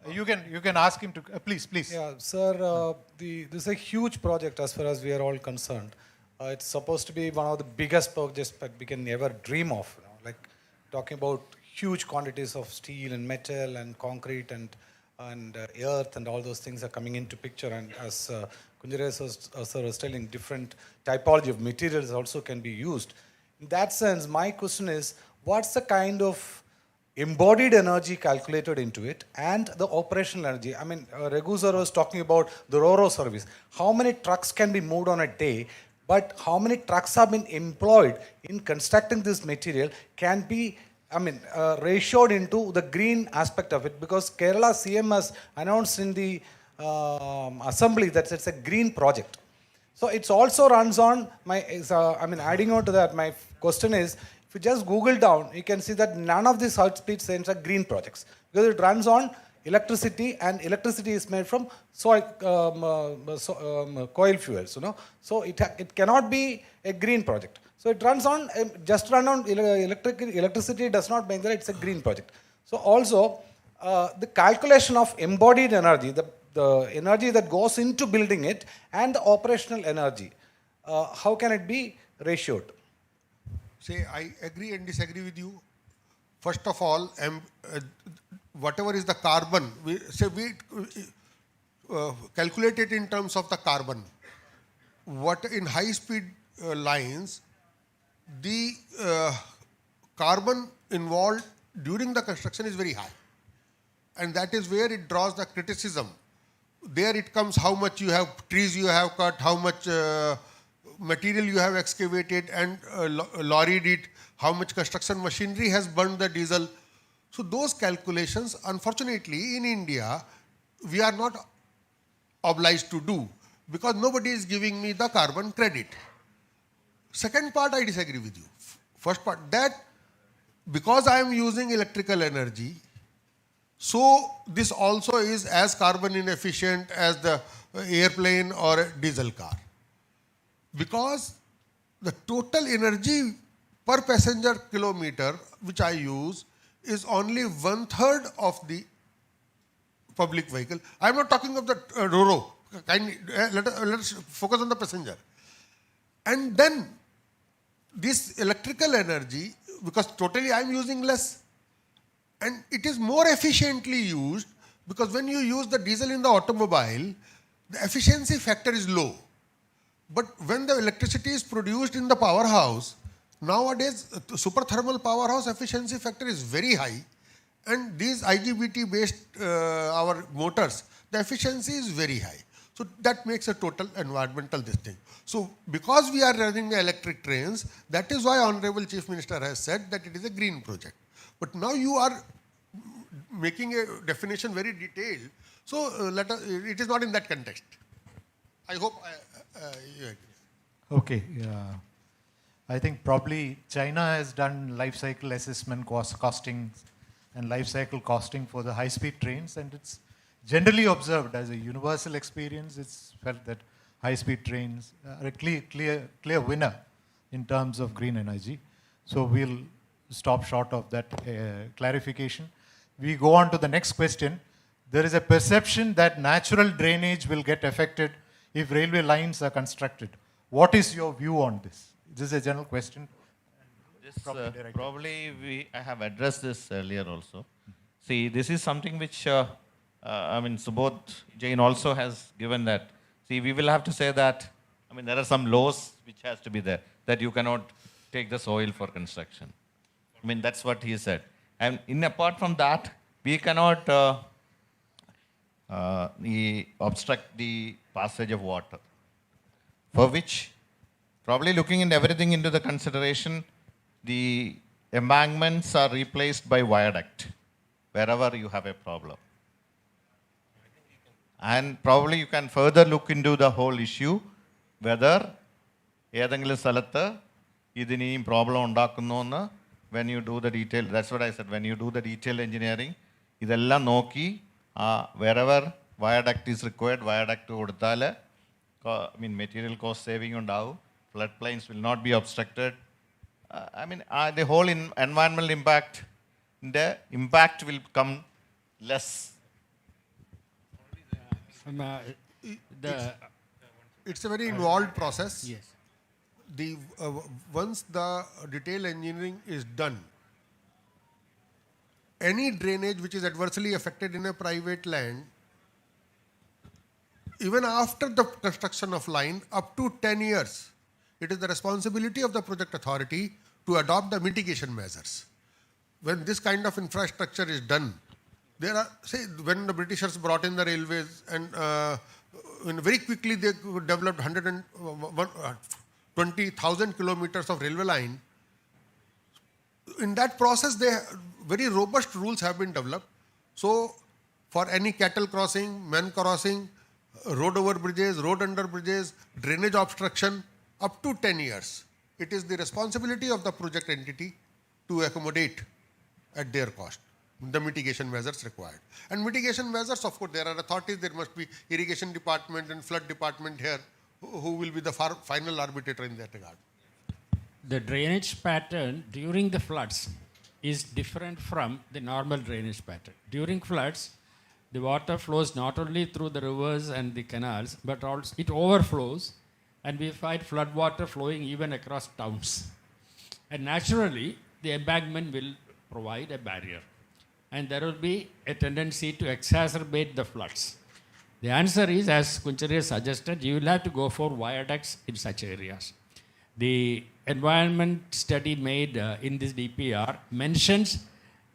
You can ask him to, please. Yeah, sir, this is a huge project as far as we are all concerned. It's supposed to be one of the biggest projects that we can ever dream of. Like talking about huge quantities of steel and metal and concrete and earth and all those things are coming into picture. And as Kunjare sir was telling, different typology of materials also can be used. In that sense, my question is, what's the kind of embodied energy calculated into it and the operational energy? I mean, Raghu sir was talking about the RoRo service. How many trucks can be moved on a day, but how many trucks have been employed in constructing this material can be, ratioed into the green aspect of it, because Kerala CM has announced in the assembly that it's a green project. So it also runs on adding on to that, my question is, if you just Google down, you can see that none of these high-speed trains are green projects, because it runs on electricity, and electricity is made from coil fuels, So it cannot be a green project. So it runs on, just run on electricity does not make that it's a green project. So also, the calculation of embodied energy, the energy that goes into building it, and the operational energy, how can it be ratioed? Say, I agree and disagree with you. First of all, whatever is the carbon, we calculate it in terms of the carbon. What in high-speed lines, the carbon involved during the construction is very high. And that is where it draws the criticism. There it comes how much you have, trees you have cut, how much material you have excavated and lorried it, how much construction machinery has burned the diesel. So those calculations, unfortunately, in India, we are not obliged to do, because nobody is giving me the carbon credit. Second part, I disagree with you. First part, that because I am using electrical energy, so this also is as carbon inefficient as the airplane or a diesel car. Because the total energy per passenger kilometer which I use is only 1/3 of the public vehicle. I am not talking of the RoRo. Let us focus on the passenger. And then this electrical energy, because totally I am using less, and it is more efficiently used, because when you use the diesel in the automobile, the efficiency factor is low. But when the electricity is produced in the powerhouse, nowadays the super thermal powerhouse efficiency factor is very high, and these IGBT based our motors, the efficiency is very high. So that makes a total environmental this thing. So because we are running electric trains, that is why Honorable Chief Minister has said that it is a green project. But now you are making a definition very detailed. So it is not in that context. I hope you agree. Okay. I think probably China has done life cycle assessment costing and life cycle costing for the high-speed trains, and it's generally observed as a universal experience. It's felt that high-speed trains are a clear winner in terms of green energy. So we'll stop short of that clarification. We go on to the next question. There is a perception that natural drainage will get affected if railway lines are constructed. What is your view on this? This is a general question. Probably I have addressed this earlier also. See, this is something which, Subodh Jain also has given that. See, we will have to say that, there are some laws which has to be there, that you cannot take the soil for construction. That's what he said. And apart from that, we cannot obstruct the passage of water, for which, probably looking in everything into the consideration, the embankments are replaced by viaduct wherever you have a problem. And probably you can further look into the whole issue, whether ഏതെങ്കിലും സ്ഥലത്ത് ഇതിനെയും problem ഉണ്ടാക്കുന്നുവെന്ന് when you do the detail, that's what I said, when you do the detailed engineering, ഇതെല്ലാം നോക്കി wherever viaduct is required, viaduct കൊടുത്താൽ material cost saving ഉണ്ടാവും, floodplains will not be obstructed. The whole environmental impact will come less The It's a very involved process. yes. Once the detail engineering is done, any drainage which is adversely affected in a private land, even after the construction of line, up to 10 years, it is the responsibility of the project authority to adopt the mitigation measures. When this kind of infrastructure is done, there are, say, when the Britishers brought in the railways and very quickly they developed 120,000 kilometers of railway line. In that process, very robust rules have been developed. So, for any cattle crossing, men crossing, road over bridges, road under bridges, drainage obstruction, up to 10 years, it is the responsibility of the project entity to accommodate at their cost the mitigation measures required. And mitigation measures, of course, there are authorities, there must be irrigation department and flood department here who will be the final arbitrator in that regard. The drainage pattern during the floods is different from the normal drainage pattern. During floods, the water flows not only through the rivers and the canals, but also it overflows, and we find flood water flowing even across towns. And naturally, the embankment will provide a barrier, and there will be a tendency to exacerbate the floods. The answer is, as Kunchari suggested, you will have to go for viaducts in such areas. The environment study made in this DPR mentions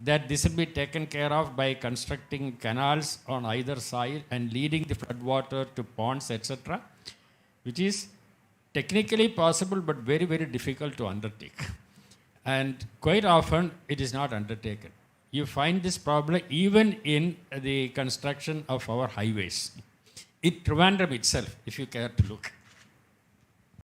that this will be taken care of by constructing canals on either side and leading the floodwater to ponds, etc., which is technically possible but very, very difficult to undertake. And quite often it is not undertaken. You find this problem even in the construction of our highways. In Trivandrum itself, if you care to look,